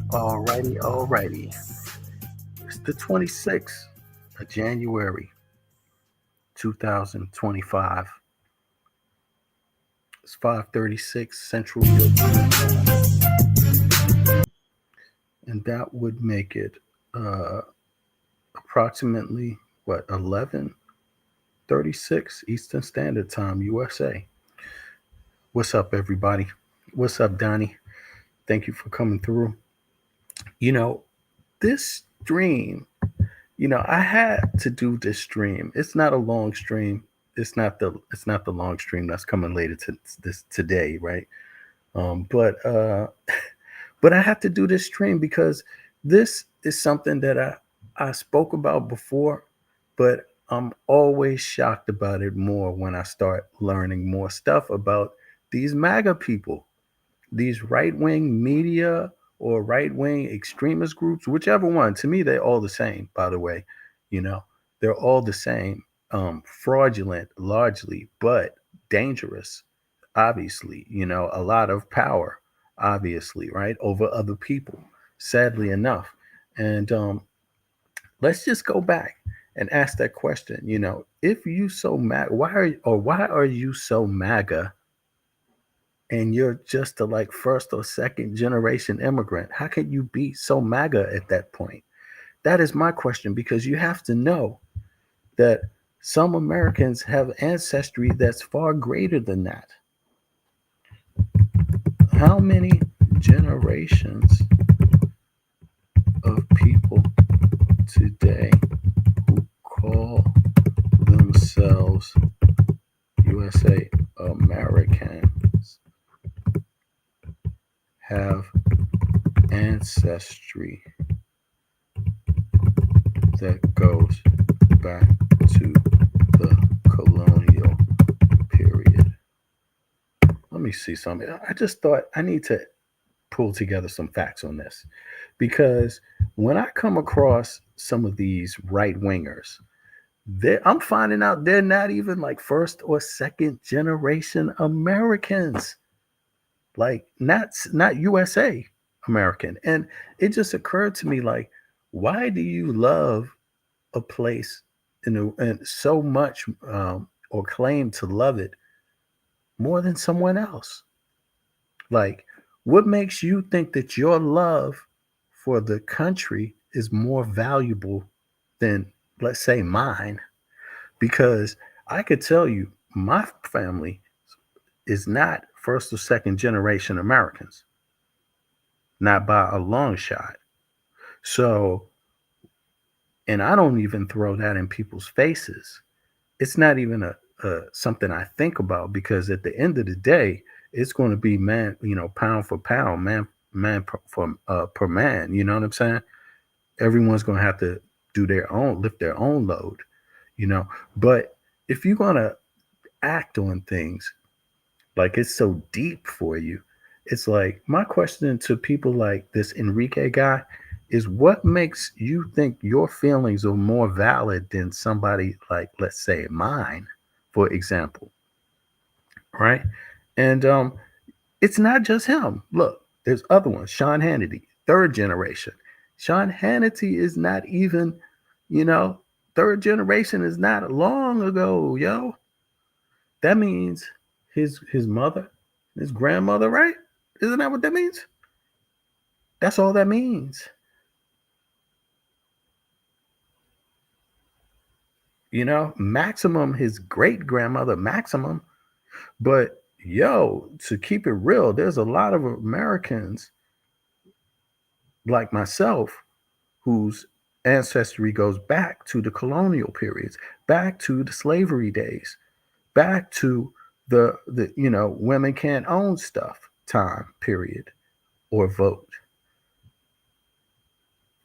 Alrighty. It's the 26th of January, 2025. It's 5:36 Central European Time, and that would make it uh, approximately what 11:36 Eastern Standard Time, USA. What's up, everybody? What's up, Donnie? Thank you for coming through. You know, this stream I had to do this stream. It's not a long stream. It's not the long stream that's coming later to this today, right? But but I have to do this stream because this is something that I spoke about before, but I'm always shocked about it more when I start learning more stuff about these MAGA people, these right wing media or right wing extremist groups, whichever one. To me, they're all the same, by the way. You know, they're all the same. Fraudulent, largely, but dangerous, obviously. A lot of power, obviously, right? Over other people, sadly enough. And let's just go back and ask that question. If you so MAGA, why are you so MAGA and you're just a like first or second generation immigrant? How can you be so MAGA at that point? That is my question, because you have to know that some Americans have ancestry that's far greater than that. How many generations of people today who call themselves USA Americans have ancestry that goes back to the colonial period? Let me see something. I just thought I need to pull together some facts on this, because when I come across some of these right wingers, I'm finding out they're not even like first or second generation Americans, like not USA American. And it just occurred to me, like, why do you love a place and so much, or claim to love it more than someone else? Like, what makes you think that your love for the country is more valuable than, let's say, mine? Because I could tell you, my family is not first or second generation Americans, not by a long shot. So, and I don't even throw that in people's faces. It's not even a something I think about, because at the end of the day, it's going to be man, pound for pound, per man. You know what I'm saying? Everyone's going to have to lift their own load. You know, but if you're going to act on things like it's so deep for you, it's like, my question to people like this Enrique guy is, what makes you think your feelings are more valid than somebody like, let's say, mine, for example, right? And it's not just him. Look, there's other ones. Sean Hannity, third generation. Sean Hannity is not even, you know, third generation is not long ago, yo. That means his mother, his grandmother, right? Isn't that what that means? That's all that means. Maximum, his great grandmother, Maximum. But yo, to keep it real, there's a lot of Americans like myself whose ancestry goes back to the colonial periods, back to the slavery days, back to the women can't own stuff time period or vote.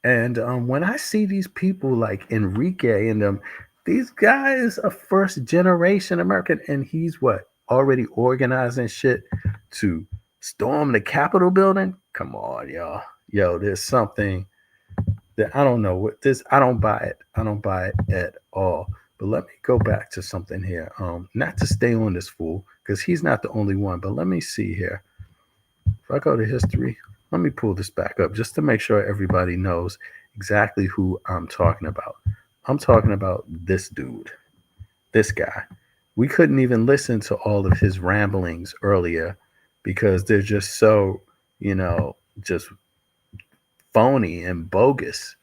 And when I see these people like Enrique and these guys are first generation American, and he's what, already organizing shit to storm the Capitol building. Come on, y'all. Yo, there's something that I don't know what this. I don't buy it. I don't buy it at all. But let me go back to something here. Not to stay on this fool, because he's not the only one. But let me see here. If I go to history, Let me pull this back up just to make sure everybody knows exactly who I'm talking about. I'm talking about this dude, this guy. We couldn't even listen to all of his ramblings earlier because they're just so, just phony and bogus,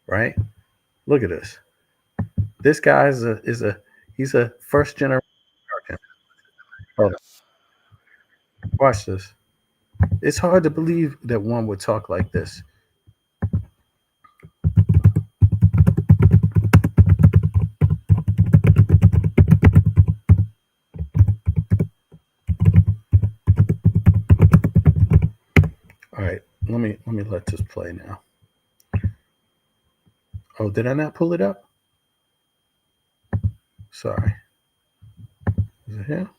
right? Look at this. This guy is a he's a first generation American. Hold on, watch this. It's hard to believe that one would talk like this. All right, let me let this play now. Oh, did I not pull it up? Sorry. Is it here?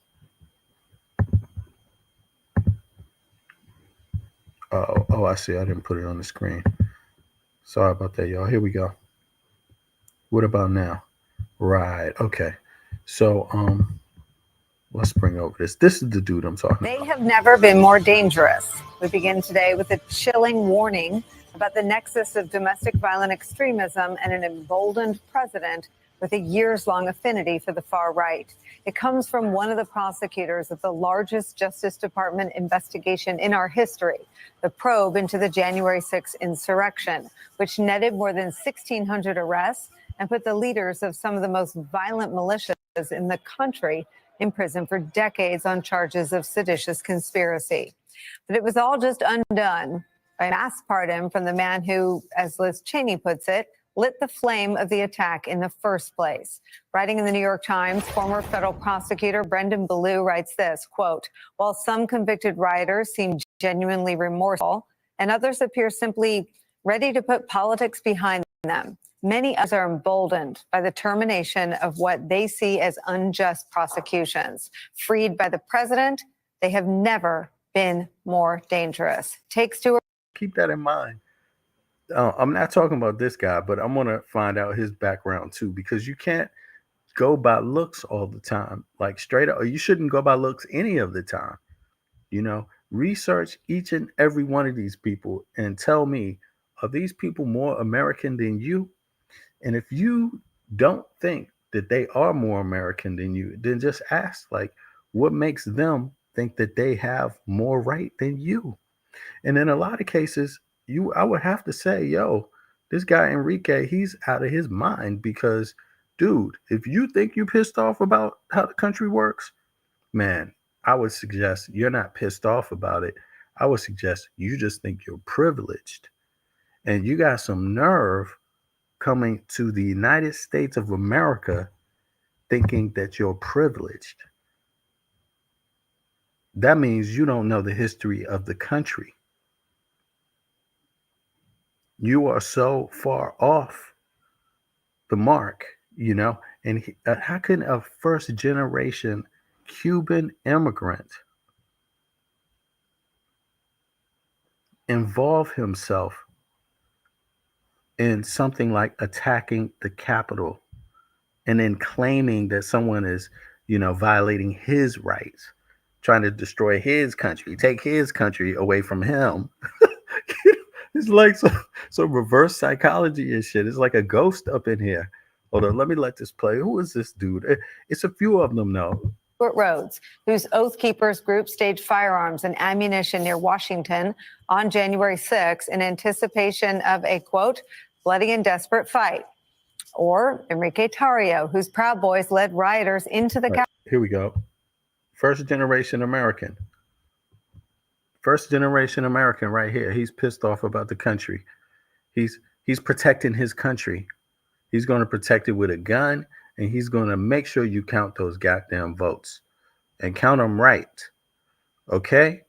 Oh, I see. I didn't put it on the screen. Sorry about that, y'all. Here we go. What about now? Right. Okay. So, let's bring over this. This is the dude I'm talking about. They have never been more dangerous. We begin today with a chilling warning about the nexus of domestic violent extremism and an emboldened president with a years-long affinity for the far right. It comes from one of the prosecutors of the largest Justice Department investigation in our history, the probe into the January 6th insurrection, which netted more than 1,600 arrests and put the leaders of some of the most violent militias in the country in prison for decades on charges of seditious conspiracy. But it was all just undone by an mass pardon from the man who, as Liz Cheney puts it, lit the flame of the attack in the first place. Writing in the New York Times, former federal prosecutor Brendan Ballou writes this, quote, while some convicted rioters seem genuinely remorseful and others appear simply ready to put politics behind them, many others are emboldened by the termination of what they see as unjust prosecutions. Freed by the president, they have never been more dangerous. Takes two. Keep that in mind. I'm not talking about this guy, but I'm going to find out his background too, because you can't go by looks all the time, like straight up, or you shouldn't go by looks any of the time. Research each and every one of these people and tell me, are these people more American than you? And if you don't think that they are more American than you, then just ask, like, what makes them think that they have more right than you? And in a lot of cases, I would have to say, yo, this guy Enrique, he's out of his mind because, dude, if you think you're pissed off about how the country works, man, I would suggest you're not pissed off about it. I would suggest you just think you're privileged. And you got some nerve coming to the United States of America thinking that you're privileged. That means you don't know the history of the country. You are so far off the mark, And how can a first generation Cuban immigrant involve himself in something like attacking the Capitol and then claiming that someone is, violating his rights, trying to destroy his country, take his country away from him? It's like some reverse psychology and shit. It's like a ghost up in here. Hold on, let me let this play. Who is this dude? It's a few of them now. Rhodes, whose Oath Keepers group staged firearms and ammunition near Washington on January 6 in anticipation of a, quote, bloody and desperate fight. Or Enrique Tarrio, whose Proud Boys led rioters into the Capitol. Here we go. First generation American. First generation American right here. He's pissed off about the country. He's protecting his country. He's going to protect it with a gun, and he's going to make sure you count those goddamn votes and count them right. Okay?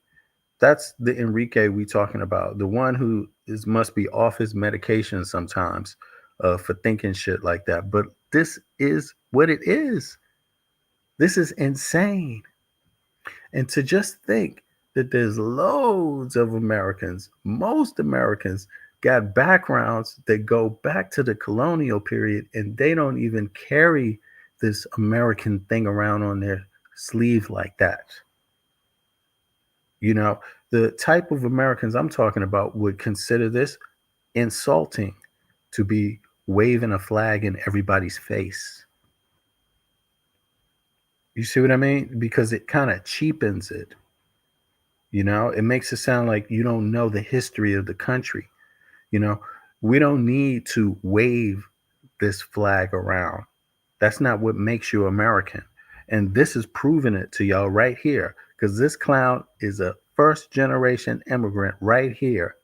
That's the Enrique we talking about. The one who must be off his medication sometimes for thinking shit like that. But this is what it is. This is insane. And to just think that there's loads of Americans, most Americans got backgrounds that go back to the colonial period, and they don't even carry this American thing around on their sleeve like that. You know, the type of Americans I'm talking about would consider this insulting to be waving a flag in everybody's face. You see what I mean? Because it kind of cheapens it. It makes it sound like you don't know the history of the country. You know, we don't need to wave this flag around. That's not what makes you American. And this is proving it to y'all right here because this clown is a first generation immigrant right here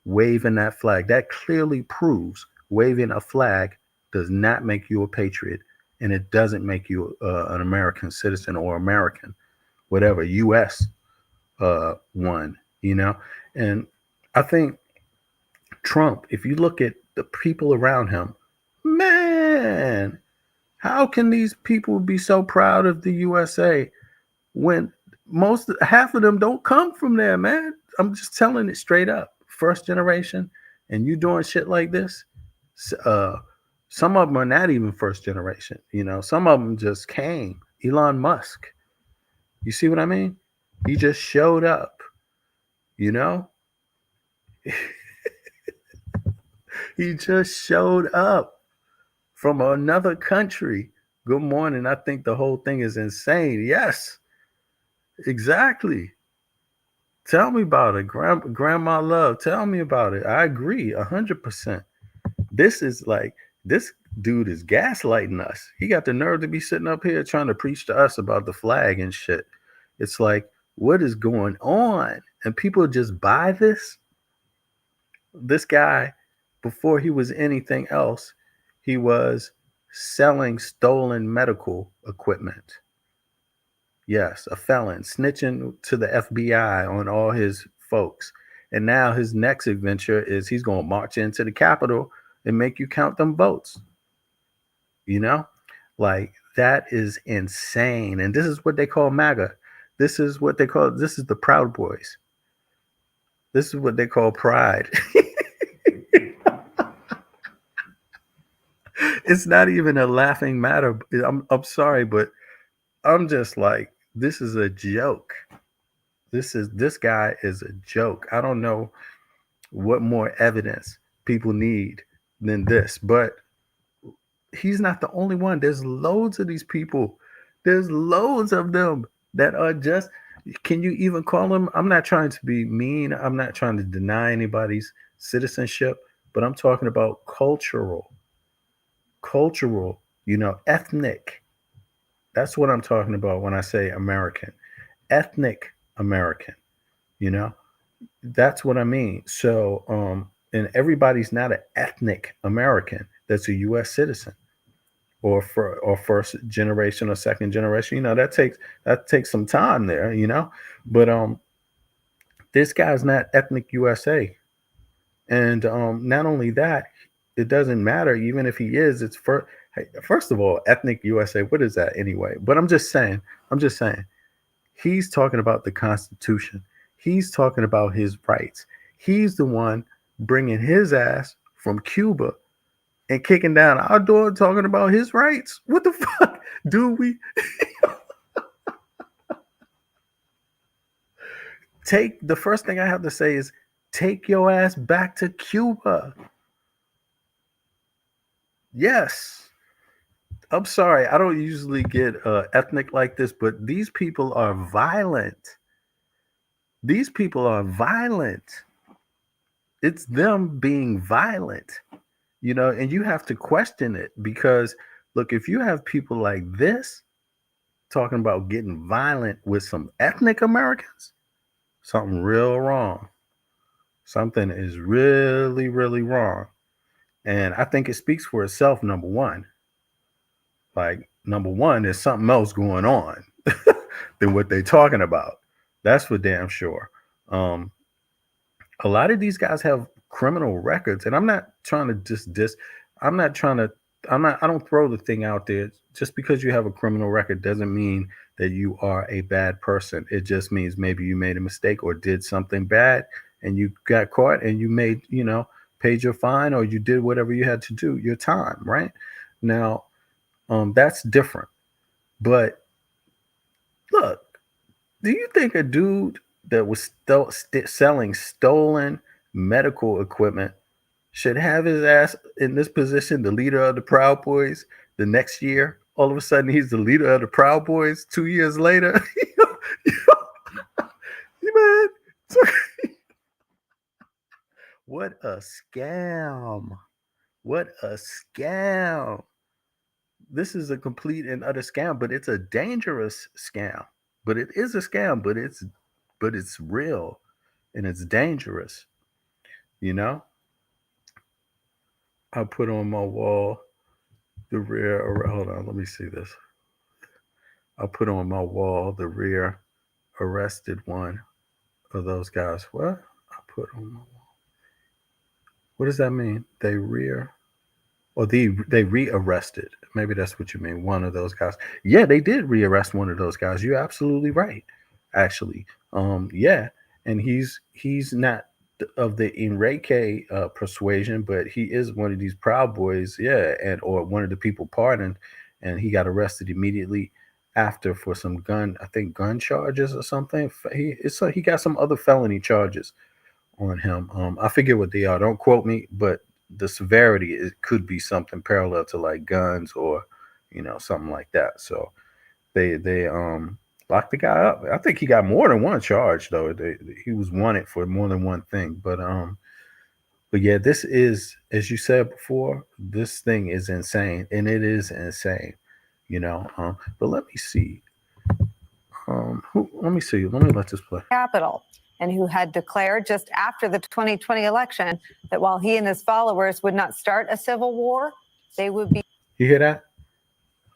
waving that flag. That clearly proves waving a flag does not make you a patriot and it doesn't make you an American citizen or American, whatever, US one, you know? And I think Trump, if you look at the people around him, man, how can these people be so proud of the USA when most half of them don't come from there, man? I'm just telling it straight up. First generation, and you doing shit like this. Uh, some of them are not even first generation. Some of them just came. Elon Musk. You see what I mean? He just showed up. You know, he just showed up from another country. Good morning. I think the whole thing is insane. Yes, exactly. Tell me about it, Grandma Love. Tell me about it. I agree 100%. This is like this dude is gaslighting us. He got the nerve to be sitting up here trying to preach to us about the flag and shit. It's like, what is going on? And people just buy this. This guy, before he was anything else, he was selling stolen medical equipment. Yes, a felon snitching to the FBI on all his folks. And now his next adventure is he's going to march into the Capitol and make you count them votes. You know, like that is insane. And this is what they call MAGA. This is the Proud Boys. This is what they call pride. It's not even a laughing matter. I'm sorry, but I'm just like, this is a joke. This guy is a joke. I don't know what more evidence people need than this, but he's not the only one. There's loads of these people. There's loads of them that are just, can you even call them? I'm not trying to be mean. I'm not trying to deny anybody's citizenship, but I'm talking about cultural, ethnic. That's what I'm talking about when I say American. Ethnic American, you know? That's what I mean. So, and everybody's not an ethnic American that's a US citizen or first generation or second generation. That takes some time there, But this guy's not ethnic USA. And not only that, it doesn't matter even if he is, it's first of all, ethnic USA, what is that anyway? But I'm just saying, he's talking about the Constitution. He's talking about his rights. He's the one bringing his ass from Cuba and kicking down our door talking about his rights. What the fuck do we take? The first thing I have to say is take your ass back to Cuba. Yes. I'm sorry. I don't usually get ethnic like this, but these people are violent. These people are violent. It's them being violent, and you have to question it because, look, if you have people like this talking about getting violent with some ethnic Americans, something real wrong. Something is really, really wrong. And I think it speaks for itself, number one. Like, number one, there's something else going on than what they're talking about. That's for damn sure. Um, a lot of these guys have criminal records, and I'm not trying to just I'm not trying to. I don't throw the thing out there. Just because you have a criminal record doesn't mean that you are a bad person. It just means maybe you made a mistake or did something bad, and you got caught, and you paid your fine, or you did whatever you had to do, your time, right? Now, that's different. But look, do you think a dude that was selling stolen medical equipment should have his ass in this position, the leader of the Proud Boys, the next year. All of a sudden, he's the leader of the Proud Boys. 2 years later, man, what a scam! What a scam! This is a complete and utter scam, but it's a dangerous scam. But it is a scam, but it's real and it's dangerous. You know, I put on my wall the rear. Hold on, let me see this. I put on my wall the rear arrested one of those guys. What? I put on my wall. What does that mean? They rear or they rearrested. Maybe that's what you mean. One of those guys. Yeah, they did rearrest one of those guys. You're absolutely right. Actually, yeah, and he's not of the Enrique persuasion, but he is one of these Proud Boys. Yeah, and or one of the people pardoned, and he got arrested immediately after for some I think gun charges or something. He got some other felony charges on him. I forget what they are. Don't quote me, but the severity it could be something parallel to like guns or something like that. So they locked the guy up. I think he got more than one charge though. He was wanted for more than one thing. But yeah, this is, as you said before, this thing is insane, and it is insane. But let me see. Let me see. Let me let this play. Capital, and who had declared just after the 2020 election that while he and his followers would not start a civil war, they would be. You hear that?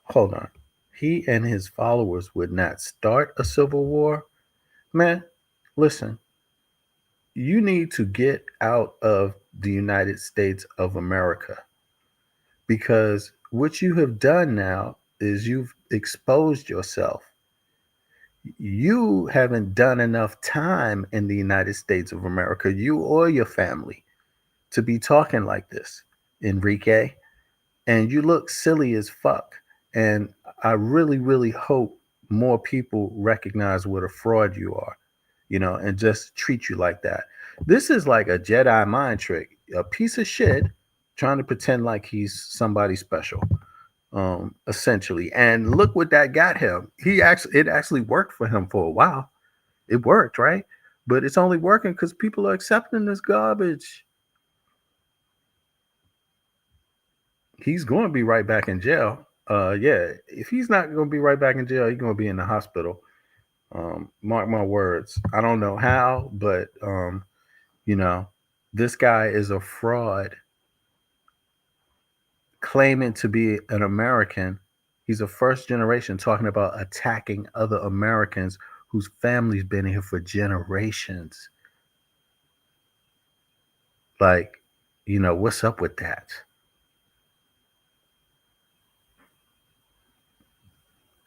Hold on. He and his followers would not start a civil war. Man, listen, you need to get out of the United States of America because what you have done now is you've exposed yourself. You haven't done enough time in the United States of America, you or your family, to be talking like this, Enrique. And you look silly as fuck. And I really, really hope more people recognize what a fraud you are, and just treat you like that. This is like a Jedi mind trick, a piece of shit trying to pretend like he's somebody special, essentially. And look what that got him. It actually worked for him for a while. It worked, right? But it's only working because people are accepting this garbage. He's going to be right back in jail. Yeah, if he's not going to be right back in jail, he's going to be in the hospital. Mark my words. I don't know how, but you know, this guy is a fraud, claiming to be an American. He's a first generation talking about attacking other Americans whose families been here for generations. Like, what's up with that?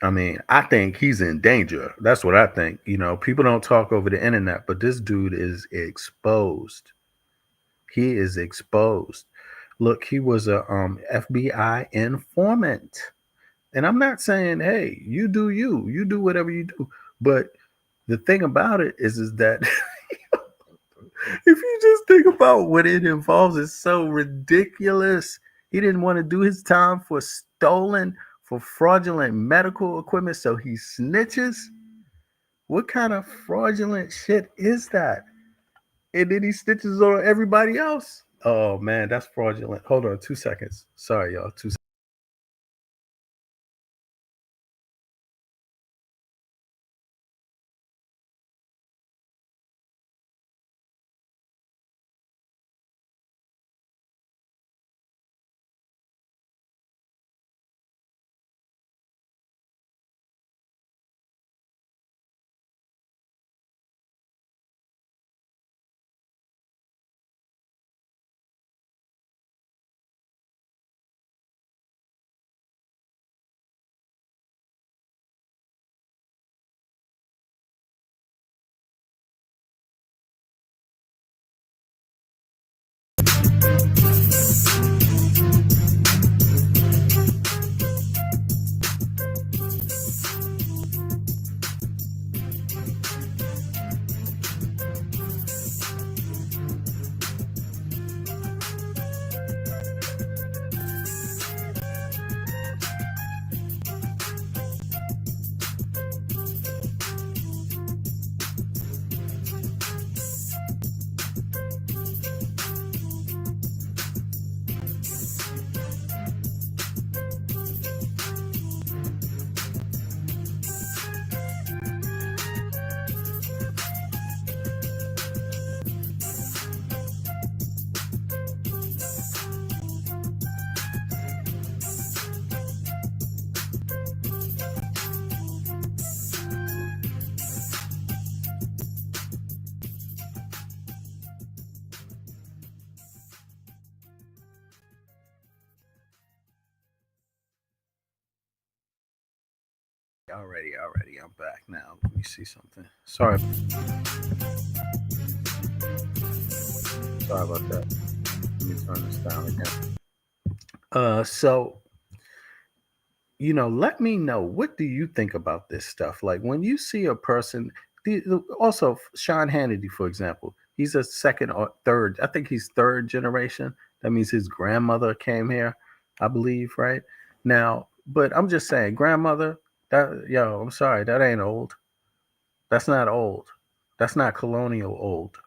I mean, I think he's in danger. That's what I think. People don't talk over the internet, but this dude is exposed. He is exposed. Look, he was a FBI informant. And I'm not saying, hey, you do whatever you do. But the thing about it is that if you just think about what it involves, it's so ridiculous. He didn't want to do his time for fraudulent medical equipment, so he snitches. What kind of fraudulent shit is that? And then he snitches on everybody else. Oh man, that's fraudulent. Hold on 2 seconds. Sorry, y'all. 2 seconds. I'm back now. Let me see something. Sorry about that. Let me turn this down again. So let me know, what do you think about this stuff? Like when you see a person, also Sean Hannity, for example, he's a second or third. I think he's third generation. That means his grandmother came here, I believe, right now. But I'm just saying, grandmother. I'm sorry, that ain't old. That's not old. That's not colonial old.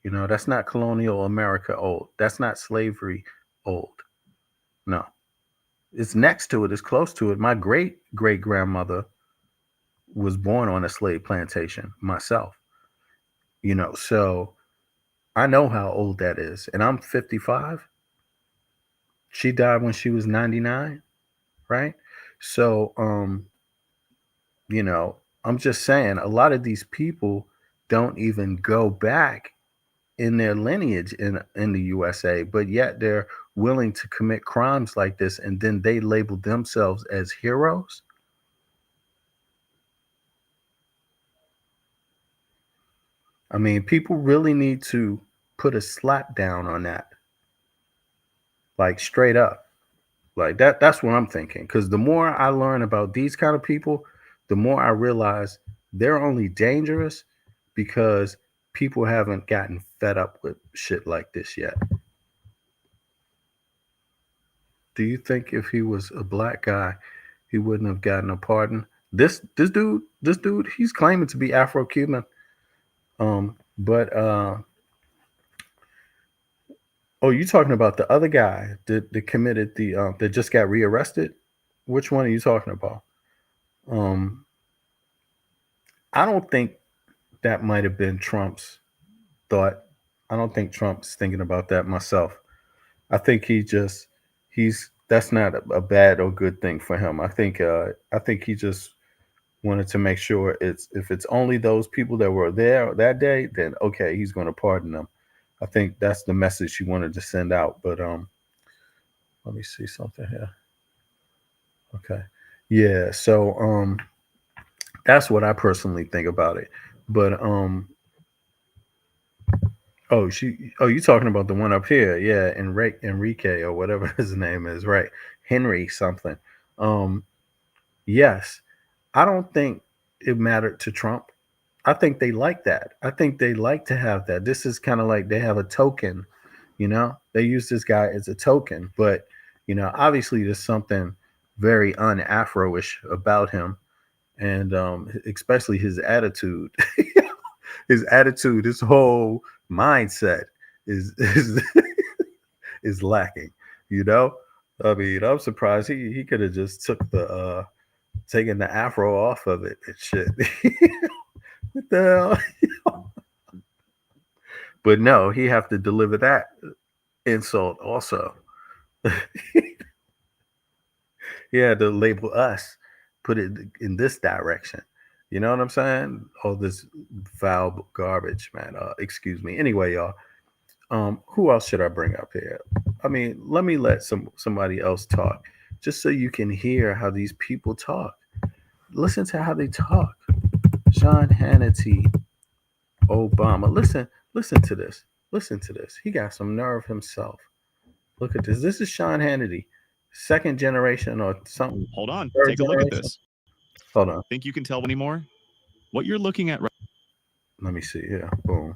That's not colonial America old. That's not slavery old. No, it's next to it. It's close to it. My great great grandmother was born on a slave plantation myself. So I know how old that is, and I'm 55. She died when she was 99, right? So, I'm just saying, a lot of these people don't even go back in their lineage in the USA, but yet they're willing to commit crimes like this, and then they label themselves as heroes. I mean, people really need to put a slap down on that, like straight up. Like that's what I'm thinking. Because the more I learn about these kind of people, the more I realize they're only dangerous because people haven't gotten fed up with shit like this yet. Do you think if he was a black guy, he wouldn't have gotten a pardon? This dude, he's claiming to be Afro-Cuban. But oh, you talking about the other guy that committed that just got rearrested? Which one are you talking about? Um, I don't think that might have been Trump's thought. I don't think Trump's thinking about that myself. I think he's that's not a bad or good thing for him. I think he just wanted to make sure it's if it's only those people that were there that day, then okay, he's going to pardon them. I think that's the message he wanted to send out. But let me see something here. Okay. Yeah, so that's what I personally think about it. But you talking about the one up here? Yeah, Enrique or whatever his name is, right? Henry something. Um, yes, I don't think it mattered to Trump. I think they like that. I think they like to have that. This is kind of like they have a token, They use this guy as a token, but obviously there's something very un-Afro-ish about him, and especially his attitude. His whole mindset is is lacking. You know, I mean, I'm surprised he could have just took the taken the afro off of it and shit. What the hell? But no, he have to deliver that insult also. He had to label us, put it in this direction. You know what I'm saying? All this foul garbage, man. Excuse me. Anyway, y'all. Who else should I bring up here? I mean, let me let somebody else talk, just so you can hear how these people talk. Listen to how they talk. Sean Hannity, Obama. Listen to this. Listen to this. He got some nerve himself. Look at this. This is Sean Hannity, second generation or something. Hold on. Third Take a look at generation? this. Hold on. Think you can tell anymore? What you're looking at right Let me see. Yeah. Boom.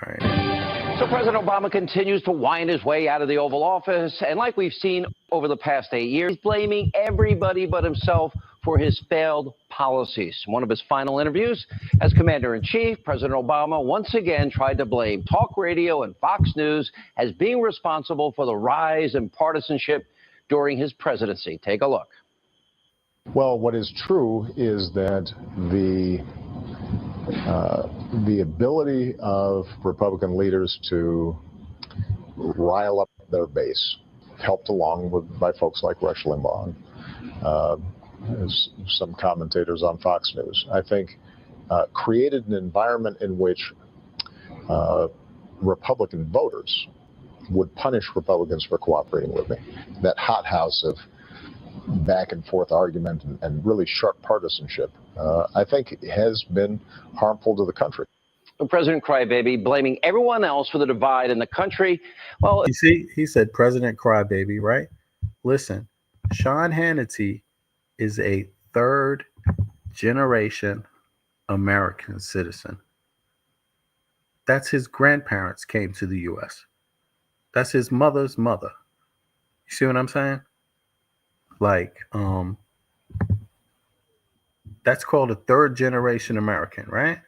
All right. So President Obama continues to wind his way out of the Oval Office, and like we've seen over the past 8 years, he's blaming everybody but himself for his failed policies. In one of his final interviews as Commander-in-Chief, President Obama once again tried to blame talk radio and Fox News as being responsible for the rise in partisanship during his presidency. Take a look. Well, what is true is that the ability of Republican leaders to rile up their base, helped along by folks like Rush Limbaugh, as some commentators on Fox News, I think created an environment in which Republican voters would punish Republicans for cooperating with me. That hothouse of back and forth argument and really sharp partisanship, I think has been harmful to the country. President Crybaby blaming everyone else for the divide in the country. Well, You see, he said President Crybaby, right? Listen, Sean Hannity is a third generation American citizen. That's his grandparents came to the US. That's his mother's mother. You see what I'm saying? Like, that's called a third generation American, right?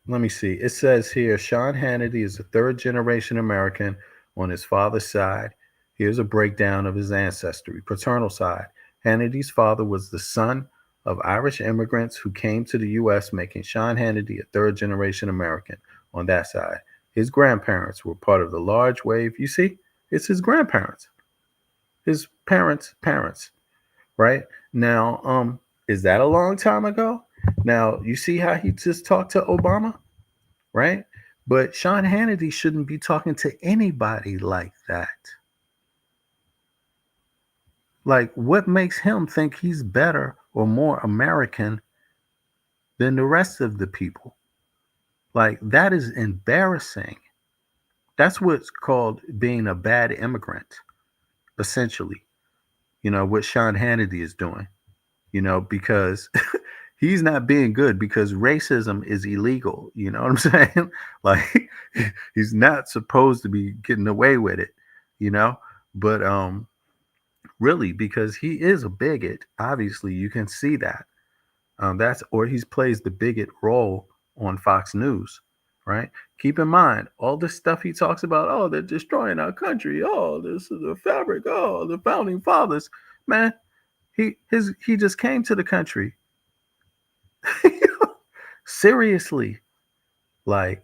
Let me see. It says here Sean Hannity is a third generation American on his father's side. Here's a breakdown of his ancestry. Paternal side. Hannity's father was the son of Irish immigrants who came to the U.S., making Sean Hannity a third generation American on that side. His grandparents were part of the large wave. You see, it's his grandparents, his parents, right? Now, is that a long time ago? Now, you see how he just talked to Obama, right? But Sean Hannity shouldn't be talking to anybody like that. Like, what makes him think he's better or more American than the rest of the people? Like, that is embarrassing. That's what's called being a bad immigrant, essentially. You know, what Sean Hannity is doing, you know, because he's not being good because racism is illegal. You know what I'm saying? Like, he's not supposed to be getting away with it, you know? But really, because he is a bigot, obviously you can see that. Or he plays the bigot role on Fox News, right? Keep in mind all this stuff he talks about. Oh, they're destroying our country. Oh, this is the fabric. Oh, the founding fathers. Man, he just came to the country. Seriously, like,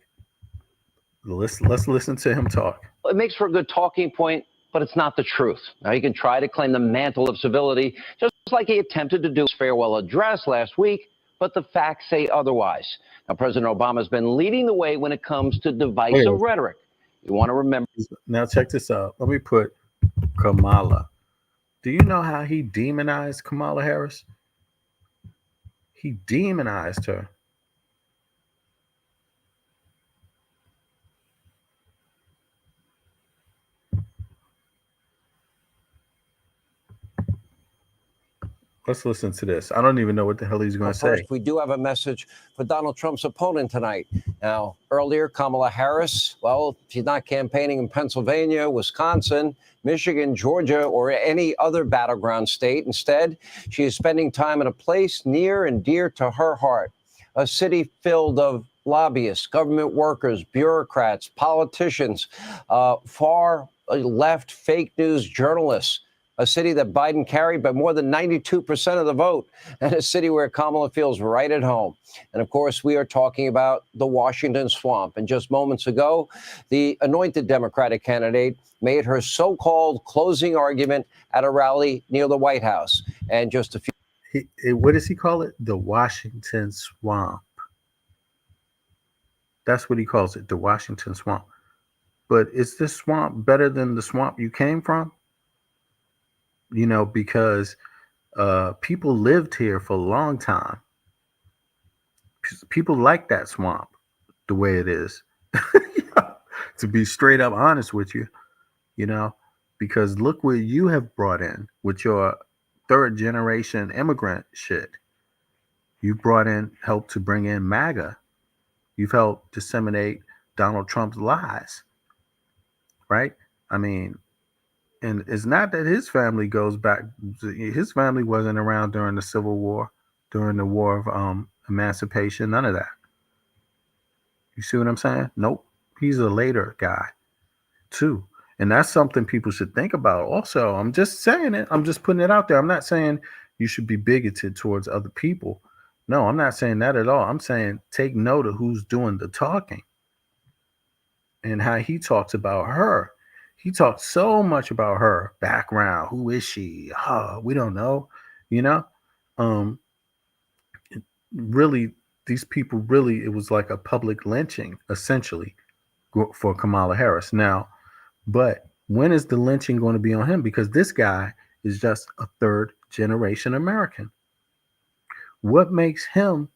let's listen to him talk. it makes for a good talking point, but it's not the truth. Now, he can try to claim the mantle of civility, just like he attempted to do his farewell address last week, but the facts say otherwise. Now, President Obama has been leading the way when it comes to divisive rhetoric. You want to remember. Now, check this out. Let me put Kamala. Do you know how he demonized Kamala Harris? He demonized her. Let's listen to this. I don't even know what the hell he's going to say. First, we do have a message for Donald Trump's opponent tonight. Now, earlier, Kamala Harris, well, she's not campaigning in Pennsylvania, Wisconsin, Michigan, Georgia, or any other battleground state. Instead, she is spending time in a place near and dear to her heart, a city filled of lobbyists, government workers, bureaucrats, politicians, far left fake news journalists. A city that Biden carried by more than 92% of the vote, and a city where Kamala feels right at home. And of course, we are talking about the Washington swamp. And just moments ago, the anointed Democratic candidate made her so-called closing argument at a rally near the White House. And just a few. What does he call it? The Washington swamp. That's what he calls it, the Washington swamp. But is this swamp better than the swamp you came from? You know, because people lived here for a long time. People like that swamp the way it is. To be straight up honest with you, you know, because look what you have brought in with your third generation immigrant shit. You brought in, helped to bring in Maga. You've helped disseminate Donald Trump's lies, right? I mean, and it's not that his family goes back. His family wasn't around during the Civil War, during the War of Emancipation, none of that. You see what I'm saying? Nope. He's a later guy, too. And that's something people should think about. Also, I'm just saying it. I'm just putting it out there. I'm not saying you should be bigoted towards other people. No, I'm not saying that at all. I'm saying take note of who's doing the talking and how he talks about her. He talked so much about her background. Who is she? We don't know. You know, really, these people really, it was like a public lynching, essentially, for Kamala Harris. Now, but When is the lynching going to be on him? Because this guy is just a third generation American. What makes him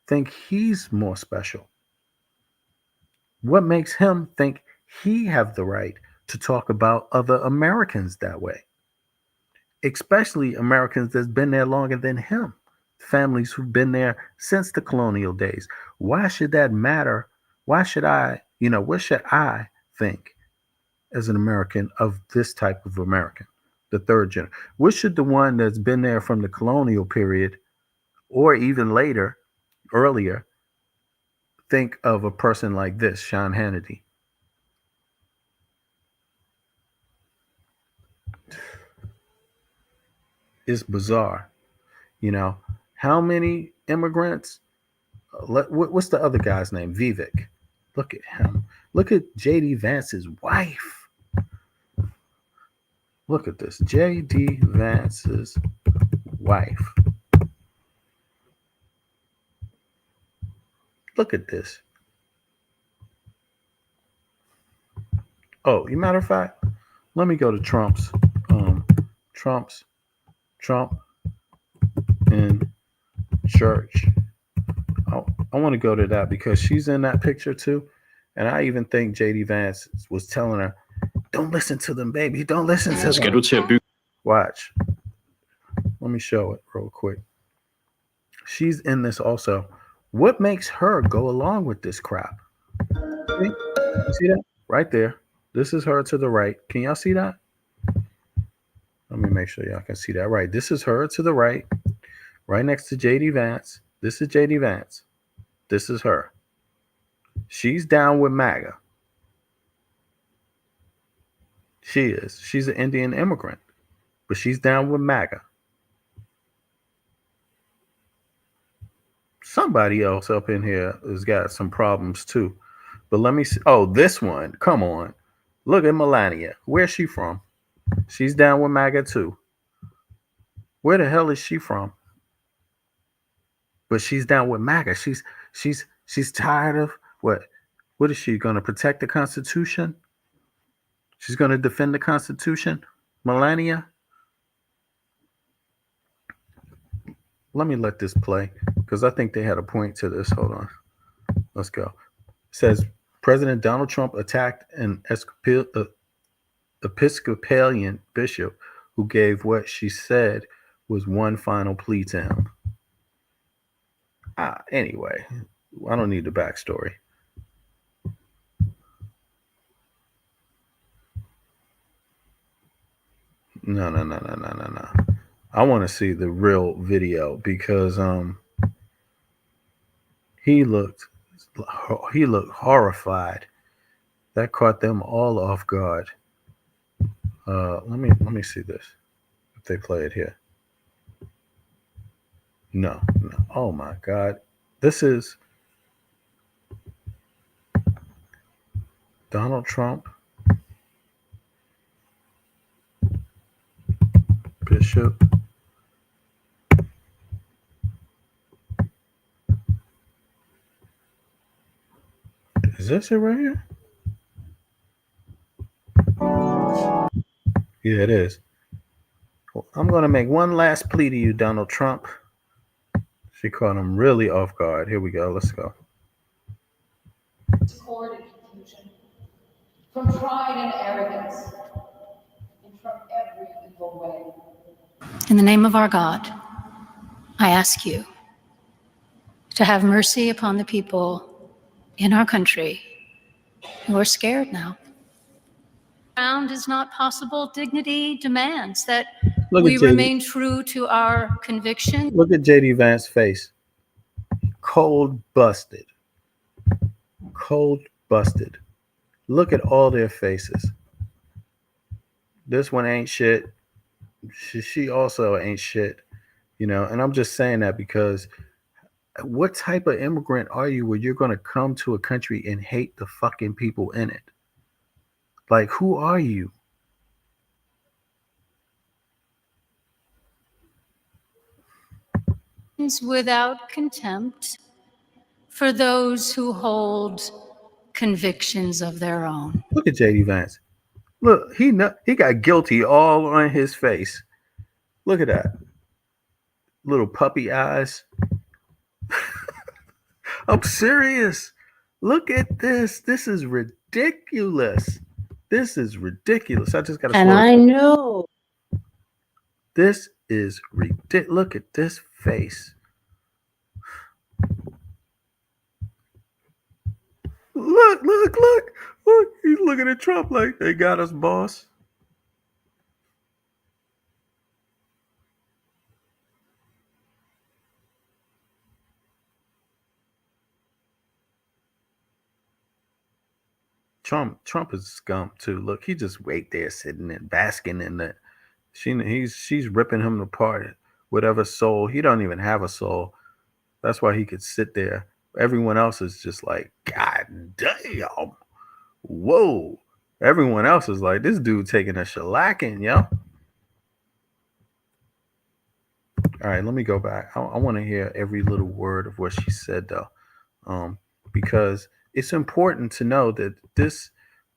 think he's more special? What makes him think he have the right to talk about other Americans that way? Especially Americans that's been there longer than him, families who've been there since the colonial days. Why should that matter? Why should what should I think as an American of this type of American, the third generation? What should the one that's been there from the colonial period or even later, earlier, think of a person like this, Sean Hannity? It's bizarre. How many immigrants? What's the other guy's name? Vivek. Look at him. Look at J.D. Vance's wife. Look at this. J.D. Vance's wife. Look at this. Oh, matter of fact, let me go to Trump in church. I want to go to that because she's in that picture too. And I even think J.D. Vance was telling her, don't listen to them, baby. Don't listen to them. Watch. Let me show it real quick. She's in this also. What makes her go along with this crap? See? You see that? Right there. This is her to the right. Can y'all see that? Let me make sure y'all can see that. Right. This is her to the right. Right next to J.D. Vance. This is J.D. Vance. This is her. She's down with Maga. She is. She's an Indian immigrant. But she's down with Maga. Somebody else up in here has got some problems too. But let me see. Oh, this one. Come on. Look at Melania. Where's she from? She's down with Maga too. Where the hell is she from? But she's down with Maga. She's tired of what? What is she going to protect the Constitution? She's going to defend the Constitution? Melania? Let me let this play because I think they had a point to this. Hold on. Let's go. It says President Donald Trump attacked an Episcopalian bishop who gave what she said was one final plea to him. Anyway, I don't need the backstory. No. I want to see the real video because he looked horrified. That caught them all off guard. Let me see this. If they play it here. No. Oh my God. This is Donald Trump, Bishop. Is this it right here? Yeah, it is. Well, I'm going to make one last plea to you, Donald Trump. She caught him really off guard. Here we go. Let's go. Discord and confusion, from pride and arrogance, and from every evil way. In the name of our God, I ask you to have mercy upon the people in our country who are scared now. Ground is not possible. Dignity demands that we remain true to our conviction. Look at J.D. Vance's face. Cold busted. Look at all their faces. This one ain't shit. She also ain't shit. And I'm just saying that because what type of immigrant are you where you're going to come to a country and hate the fucking people in it? Like, who are you? Without contempt for those who hold convictions of their own. Look at J.D. Vance. Look, he got guilty all on his face. Look at that. Little puppy eyes. I'm serious. Look at this. This is ridiculous. This is ridiculous. I just got to And slow I it. know. This is ridiculous. Look at this face. Look. He's looking at Trump like, they got us, boss. Trump is scum too. Look, he just wait there sitting and basking in the she's ripping him apart. Whatever soul. He don't even have a soul. That's why he could sit there. Everyone else is just like, God damn. Whoa. Everyone else is like, this dude taking a shellacking, yo. All right, let me go back. I want to hear every little word of what she said, though, because it's important to know that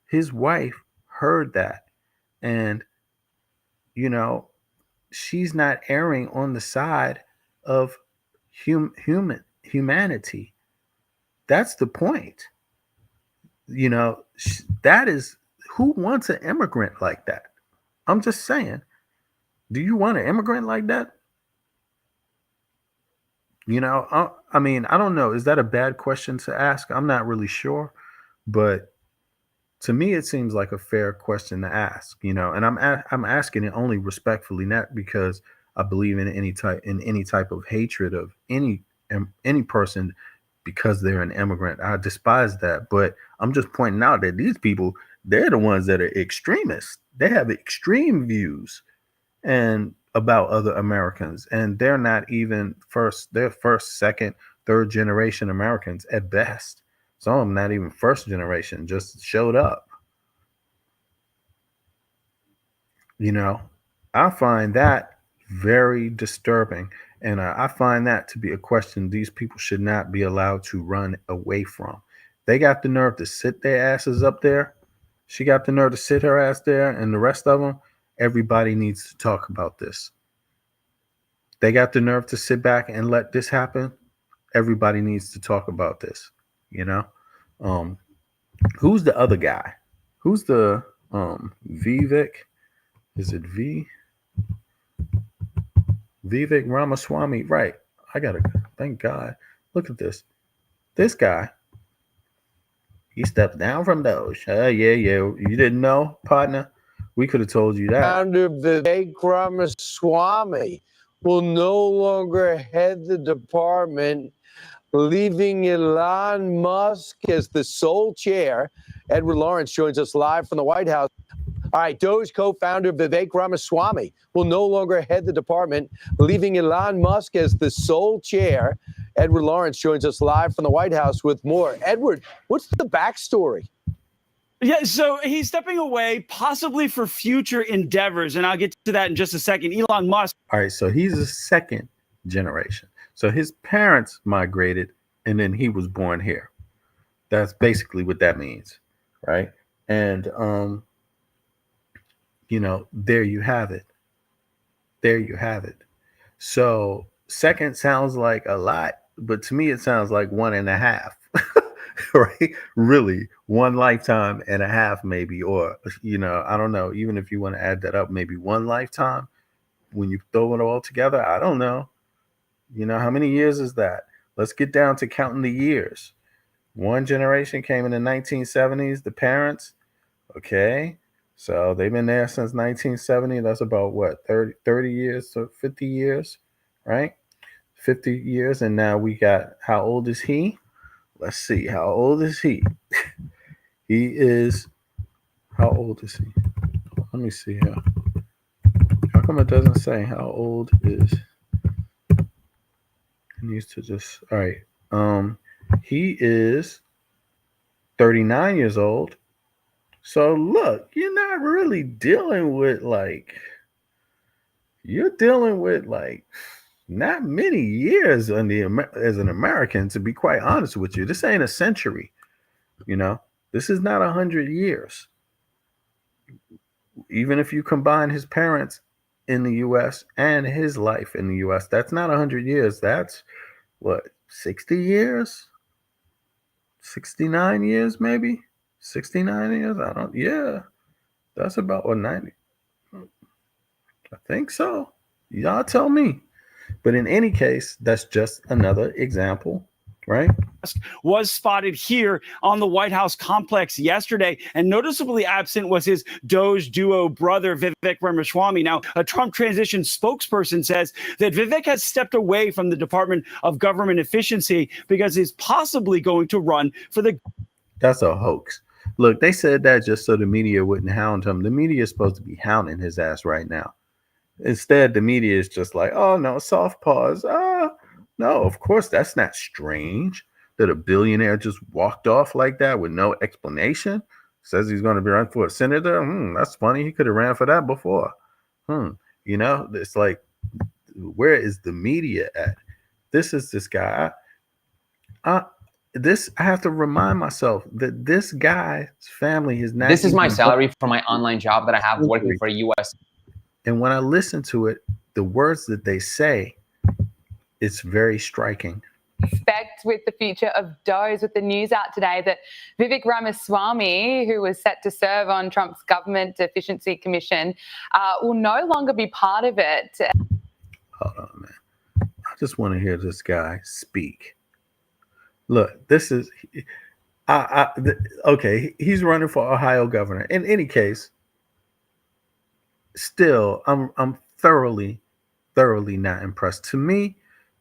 his wife heard that, and she's not erring on the side of humanity. That's the point. That is, who wants an immigrant like that? I'm just saying. Do you want an immigrant like that? I mean, I don't know. Is that a bad question to ask? I'm not really sure, but to me, it seems like a fair question to ask. And I'm asking it only respectfully, not because I believe in any type of hatred of any person because they're an immigrant. I despise that, but I'm just pointing out that these people, they're the ones that are extremists. They have extreme views and about other Americans, and they're not even they're first, second, third generation Americans at best. Some of them not even first generation, just showed up. I find that very disturbing, and I find that to be a question these people should not be allowed to run away from. They got the nerve to sit their asses up there. She got the nerve to sit her ass there, and the rest of them, everybody needs to talk about this. They got the nerve to sit back and let this happen. Everybody needs to talk about this. Who's the other guy? Who's the Vivek? Is it Vivek Ramaswamy? Right. Thank God. Look at this. This guy. He steps down from those. Yeah. You didn't know, partner? We could have told you that. Founder Vivek Ramaswamy will no longer head the department, leaving Elon Musk as the sole chair. Edward Lawrence joins us live from the White House. All right, Doge co-founder Vivek Ramaswamy will no longer head the department, leaving Elon Musk as the sole chair. Edward Lawrence joins us live from the White House with more. Edward, what's the backstory? Yeah, so he's stepping away possibly for future endeavors, and I'll get to that in just a second. Elon Musk. All right, so he's a second generation. So his parents migrated, and then he was born here. That's basically what that means, right? And there you have it. There you have it. So second sounds like a lot, but to me it sounds like 1.5. Right? Really, one lifetime and a half, maybe, or I don't know. Even if you want to add that up, maybe one lifetime when you throw it all together. I don't know. How many years is that? Let's get down to counting the years. One generation came in the 1970s. The parents, okay, so they've been there since 1970. That's about what, 30 years, so 50 years, right? 50 years, and now we got. How old is he? Let's see. How old is he? He is. How old is he? Let me see here. How come it doesn't say how old is? It needs to just. All right. He is 39 years old. So look, you're not really dealing with you're dealing with not many years as an American, to be quite honest with you. This ain't a century, This is not 100 years. even if you combine his parents in the U.S. and his life in the U.S., that's not 100 years. That's what, 60 years, 69 years, maybe 69 years. I don't. Yeah, that's about what 90. I think so. Y'all tell me. But in any case, that's just another example, right? Was spotted here on the White House complex yesterday, and noticeably absent was his Doge duo brother, Vivek Ramaswamy. Now, a Trump transition spokesperson says that Vivek has stepped away from the Department of Government Efficiency because he's possibly going to run for the... That's a hoax. Look, they said that just so the media wouldn't hound him. The media is supposed to be hounding his ass right now. Instead, the media is just like, oh, no, soft pause. No, of course, that's not strange that a billionaire just walked off like that with no explanation. Says he's going to be running for a senator. That's funny. He could have ran for that before. You know, it's like, where is the media at? This is this guy. I have to remind myself that this guy's family is not. This is my salary for my online job that I have working for a U.S. And when I listen to it, the words that they say, it's very striking. Expect with the future of Doge, with the news out today that Vivek Ramaswamy, who was set to serve on Trump's Government Efficiency Commission, will no longer be part of it. Hold on, man. I just want to hear this guy speak. Look, this is, okay, he's running for Ohio governor. In any case, still, I'm thoroughly not impressed. To me,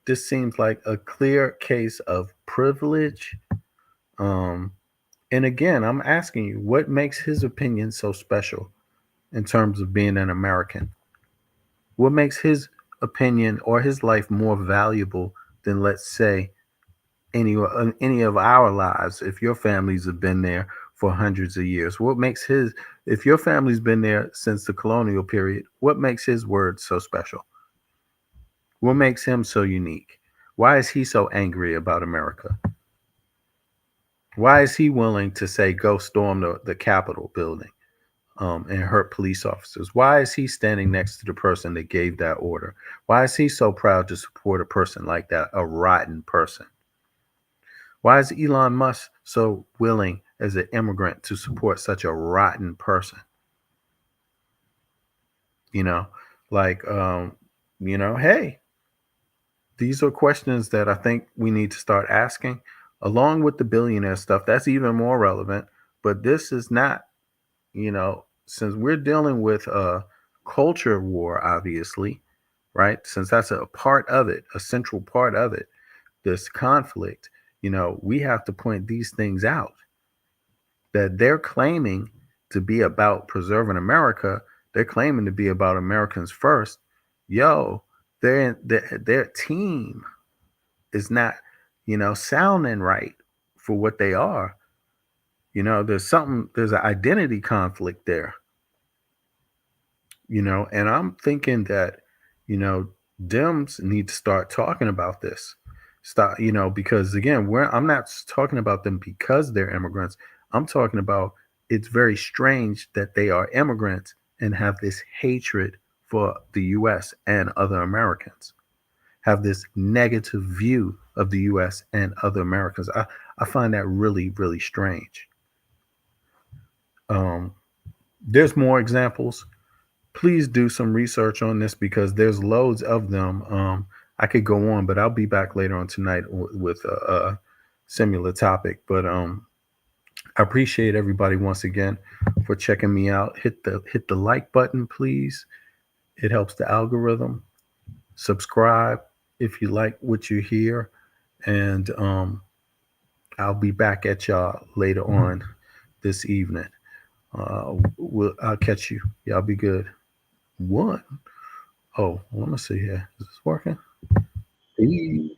this seems like a clear case of privilege. And again, I'm asking you, what makes his opinion so special in terms of being an American? What makes his opinion or his life more valuable than, let's say, any of our lives? If your families have been there for hundreds of years, what makes if your family's been there since the colonial period, what makes his words so special? What makes him so unique? Why is he so angry about America? Why is he willing to say, go storm the Capitol building and hurt police officers? Why is he standing next to the person that gave that order? Why is he so proud to support a person like that, a rotten person? Why is Elon Musk so willing as an immigrant to support such a rotten person? Hey, these are questions that I think we need to start asking, along with the billionaire stuff. That's even more relevant. But this is not, since we're dealing with a culture war, obviously, right? Since that's a part of it, a central part of it, this conflict, we have to point these things out, that they're claiming to be about preserving America. They're claiming to be about Americans first. Their team is not, sounding right for what they are. There's an identity conflict there. And I'm thinking that, Dems need to start talking about this. Stop, because again, I'm not talking about them because they're immigrants. I'm talking about, it's very strange that they are immigrants and have this hatred for the U.S. and other Americans, have this negative view of the U.S. and other Americans. I find that really, really strange. There's more examples. Please do some research on this because there's loads of them. I could go on, but I'll be back later on tonight with a similar topic. But I appreciate everybody once again for checking me out. Hit the like button, please. It helps the algorithm. Subscribe if you like what you hear. And I'll be back at y'all later on this evening. I'll catch you. Y'all be good. Let me see here. Is this working? Peace.